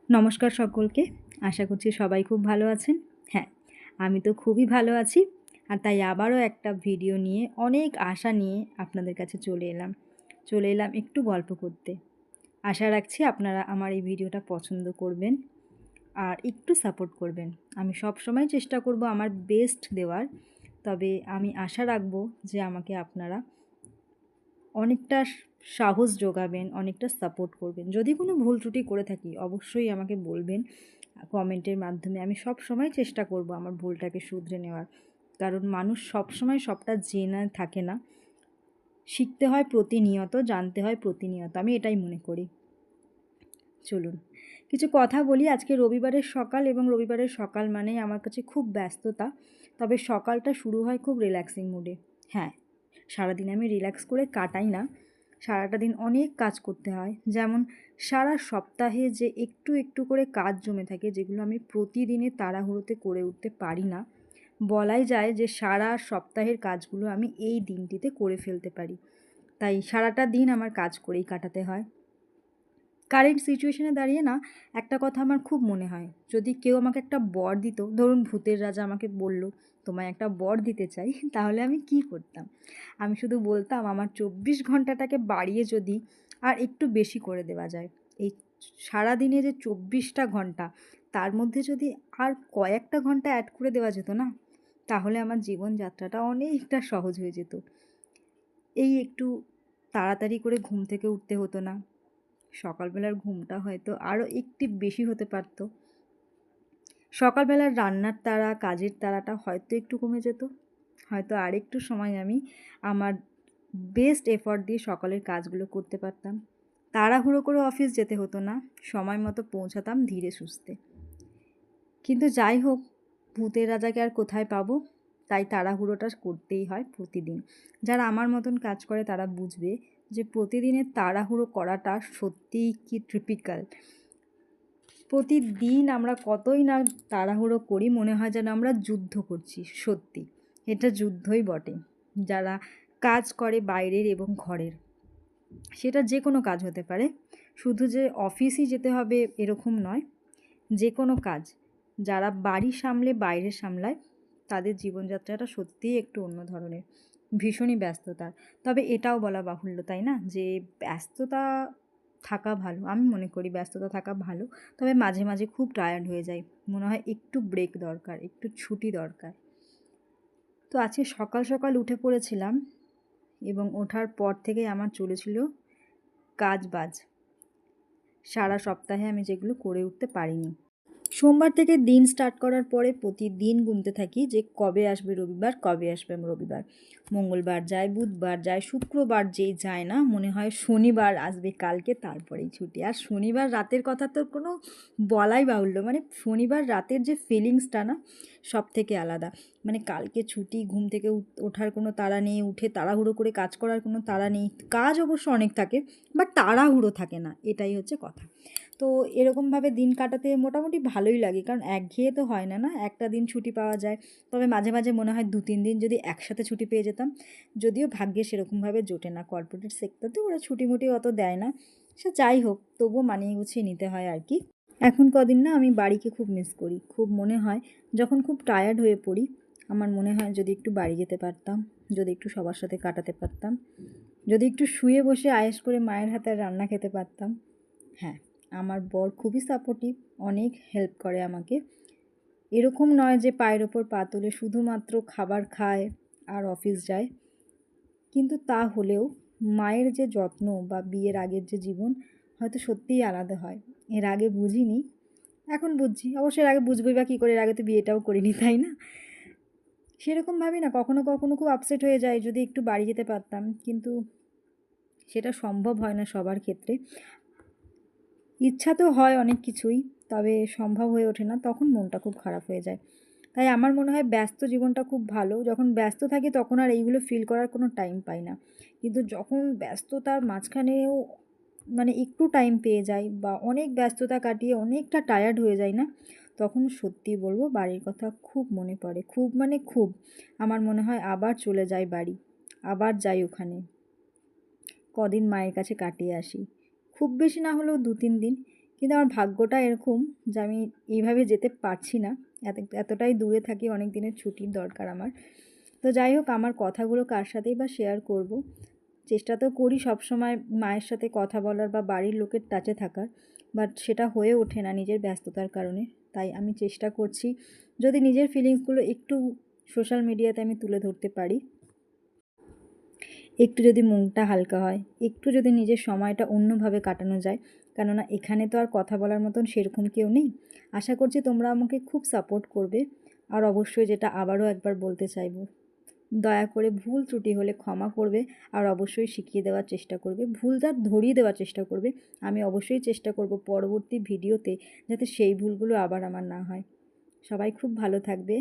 নমস্কার সকলকে। আশা করছি সবাই খুব ভালো আছেন। হ্যাঁ, আমি তো খুবই ভালো আছি। আর তাই আবারও একটা ভিডিও নিয়ে অনেক আশা নিয়ে আপনাদের কাছে চলে এলাম একটু গল্প করতে। আশা রাখছি আপনারা আমার এই ভিডিওটা পছন্দ করবেন আর একটু সাপোর্ট করবেন। আমি সবসময় চেষ্টা করব আমার বেস্ট দেওয়ার। তবে আমি আশা রাখব যে আমাকে আপনারা অনেকটা সাহস যোগাবেন, অনেকটা সাপোর্ট করবেন। যদি কোনো ভুল ত্রুটি করে থাকি অবশ্যই আমাকে বলবেন কমেন্টের মাধ্যমে। আমি সবসময় চেষ্টা করব আমার ভুলটাকে শুধরে নেওয়ার। কারণ মানুষ সবসময় সবটা জেনে থাকে না। শিখতে হয় প্রতিনিয়ত, জানতে হয় প্রতিনিয়ত। আমি এটাই মনে করি। চলুন কিছু কথা বলি। আজকে রবিবারের সকাল এবং রবিবারের সকাল মানেই আমার কাছে খুব ব্যস্ততা। তবে সকালটা শুরু হয় খুব রিল্যাক্সিং মুডে। হ্যাঁ, সারাদিন আমি রিল্যাক্স করে কাটাই না। সারাটা দিন অনেক কাজ করতে হয়। যেমন সারা সপ্তাহে যে একটু একটু করে কাজ জমে থাকে, যেগুলো আমি প্রতিদিনে তাড়াহুড়োতে করে উঠতে পারি না। বলাই যায় যে সারা সপ্তাহের কাজগুলো আমি এই দিনটিতে করে ফেলতে পারি। তাই সারাটা দিন আমার কাজ করেই কাটাতে হয়। কারেন্ট সিচুয়েশনে দাঁড়িয়ে না একটা কথা আমার খুব মনে হয়, যদি কেউ আমাকে একটা বর দিত, ধরুন ভূতের রাজা আমাকে বলল তোমায় একটা বর দিতে চাই, তাহলে আমি কি করতাম? আমি শুধু বলতাম আমার 24 ঘন্টাটাকে বাড়িয়ে যদি আর একটু বেশি করে দেওয়া যায়। এই সারাদিনে যে 24টা ঘন্টা, তার মধ্যে যদি আর কয়েকটা ঘন্টা অ্যাড করে দেওয়া যেত না, তাহলে আমার জীবনযাত্রাটা অনেকটা সহজ হয়ে যেত। এই একটু তাড়াতাড়ি করে ঘুম থেকে উঠতে হতো না, সকালবেলার ঘুমটা হয়তো আরও একটু বেশি হতে পারত। সকালবেলার রান্নার তাড়া, কাজের তাড়াটা হয়তো একটু কমে যেত। হয়তো আরেকটু সময় আমি আমার বেস্ট এফর্ট দিয়ে সকালের কাজগুলো করতে পারতাম। তাড়াহুড়ো করে অফিস যেতে হতো না, সময় মতো পৌঁছাতাম ধীরে সুস্থে। কিন্তু যাই হোক, ভূতের রাজাকে আর কোথায় পাবো? তাই তাড়াহুড়োটা করতেই হয় প্রতিদিন। যারা আমার মতন কাজ করে তারা বুঝবে যে প্রতিদিনের তাড়াহুড়ো করাটা সত্যিই কি টিপিক্যাল। প্রতিদিন আমরা কতই না তাড়াহুড়ো করি, মনে হয় যেন আমরা যুদ্ধ করছি। সত্যি এটা যুদ্ধই বটে। যারা কাজ করে বাইরের এবং ঘরের, সেটা যে কোনো কাজ হতে পারে, শুধু যে অফিসই যেতে হবে এরকম নয়। যে কোনো কাজ যারা বাড়ি সামলে বাইরে সামলায়, তাদের জীবনযাত্রাটা সত্যিই একটু অন্য ধরনের, ভীষণই ব্যস্ততার। তবে এটাও বলা বাহুল্য, তাই না, যে ব্যস্ততা থাকা ভালো। আমি মনে করি ব্যস্ততা থাকা ভালো। তবে মাঝে মাঝে খুব টায়ার্ড হয়ে যাই, মনে হয় একটু ব্রেক দরকার, একটু ছুটি দরকার। তো আজকে সকাল সকাল উঠে পড়েছিলাম এবং ওঠার পর থেকেই আমার চলেছিল কাজ বাজ। সারা সপ্তাহে আমি যেগুলো করে উঠতে পারিনি, সোমবার থেকে দিন স্টার্ট করার পরে প্রতিদিন গুনতে থাকি যে কবে আসবে রবিবার, কবে আসবে রবিবার। মঙ্গলবার যায়, বুধবার যায়, শুক্রবার যেই যায় না, মনে হয় শনিবার আসবে কালকে, তারপরেই ছুটি। আর শনিবার রাতের কথা তো কোনো বলাই বাহুল্য, মানে শনিবার রাতের যে ফিলিংসটা না, সব থেকে আলাদা। মানে কালকে ছুটি, ঘুম থেকে ওঠার কোনো তাড়া নেই, উঠে তাড়াহুড়ো করে কাজ করার কোনো তাড়া নেই। কাজ অবশ্য অনেক থাকে, বাট তাড়াহুড়ো থাকে না, এটাই হচ্ছে কথা। তো এরকমভাবে দিন কাটাতে মোটামুটি ভালোই লাগে, কারণ একঘেয়ে তো হয় না, না একটা দিন ছুটি পাওয়া যায়। তবে মাঝে মাঝে মনে হয় 2-3 দিন যদি একসাথে ছুটি পেয়ে যেতাম। যদিও ভাগ্যে সেরকমভাবে জোটে না, কর্পোরেট সেক্টর তো ওরা ছুটি মুটি অত দেয় না। সে যাই হোক, তবুও মানিয়ে গুছিয়ে নিতে হয় আর কি। এখন কদিন না আমি বাড়িকে খুব মিস করি। খুব মনে হয় যখন খুব টায়ার্ড হয়ে পড়ি, আমার মনে হয় যদি একটু বাড়ি যেতে পারতাম, যদি একটু সবার সাথে কাটাতে পারতাম, যদি একটু শুয়ে বসে আয়েশ করে মায়ের হাতের রান্না খেতে পারতাম। হ্যাঁ, আমার বর খুবই সাপোর্টিভ, অনেক হেল্প করে আমাকে। এরকম নয় যে পায়ের ওপর পা তুলে শুধুমাত্র খাবার খায় আর অফিস যায়। কিন্তু তা হলেও মায়ের যে যত্ন বা বিয়ের আগের যে জীবন হয়তো সত্যিই আলাদা হয়। এর আগে বুঝিনি, এখন বুঝছি। অবশ্যই এর আগে বুঝবই বা কী করে, এর আগে তো বিয়েটাও করিনি, তাই না? সেরকম ভাবি না, কখনো কখনো খুব আপসেট হয়ে যায় যদি একটু বাড়ি যেতে পারতাম, কিন্তু সেটা সম্ভব হয় না সবার ক্ষেত্রে। ইচ্ছা তো হয় অনেক কিছুই, তবে সম্ভব হয়ে ওঠে না, তখন মনটা খুব খারাপ হয়ে যায়। তাই আমার মনে হয় ব্যস্ত জীবনটা খুব ভালো। যখন ব্যস্ত থাকি তখন আর এইগুলো ফিল করার কোনো টাইম পাই না। কিন্তু যখন ব্যস্ততার মাঝখানেও মানে একটু টাইম পেয়ে যাই বা অনেক ব্যস্ততা কাটিয়ে অনেকটা টায়ার্ড হয়ে যাই না, তখন সত্যি বলবো বাড়ির কথা খুব মনে পড়ে। খুব মানে খুব। আমার মনে হয় আবার চলে যাই বাড়ি, আবার যাই ওখানে, কদিন মায়ের কাছে কাটিয়ে আসি। খুব বেশি না হলেও 2-3 দিন। কিন্তু আমার ভাগ্যটা এরকম যে আমি এইভাবে যেতে পারছি না, এতটাই দূরে থাকি, অনেক দিনের ছুটির দরকার আমার। তো যাই হোক, আমার কথাগুলো কার সাথেই বা শেয়ার করব। চেষ্টা তো করি সবসময় মায়ের সাথে কথা বলার বা বাড়ির লোকের টাচে থাকার, বাট সেটা হয়ে ওঠে না নিজের ব্যস্ততার কারণে। তাই আমি চেষ্টা করছি যদি নিজের ফিলিংসগুলো একটু সোশ্যাল মিডিয়াতে আমি তুলে ধরতে পারি, একটু যদি মনটা হালকা হয়, একটু যদি নিজের সময়টা অন্যভাবে কাটানো যায়, কেননা এখানে তো আর কথা বলার মতন সেরকম কেউ নেই। আশা করছি তোমরা আমাকে খুব সাপোর্ট করবে। আর অবশ্যই যেটা আবারও একবার বলতে চাইবো, দয়া করে ভুল ত্রুটি হলে ক্ষমা করবে, আর অবশ্যই শিখিয়ে দেওয়ার চেষ্টা করবে, ভুলটা ধরিয়ে দেওয়ার চেষ্টা করবে। আমি অবশ্যই চেষ্টা করব পরবর্তী ভিডিওতে যাতে সেই ভুলগুলো আবার আমার না হয়। সবাই খুব ভালো থাকবে।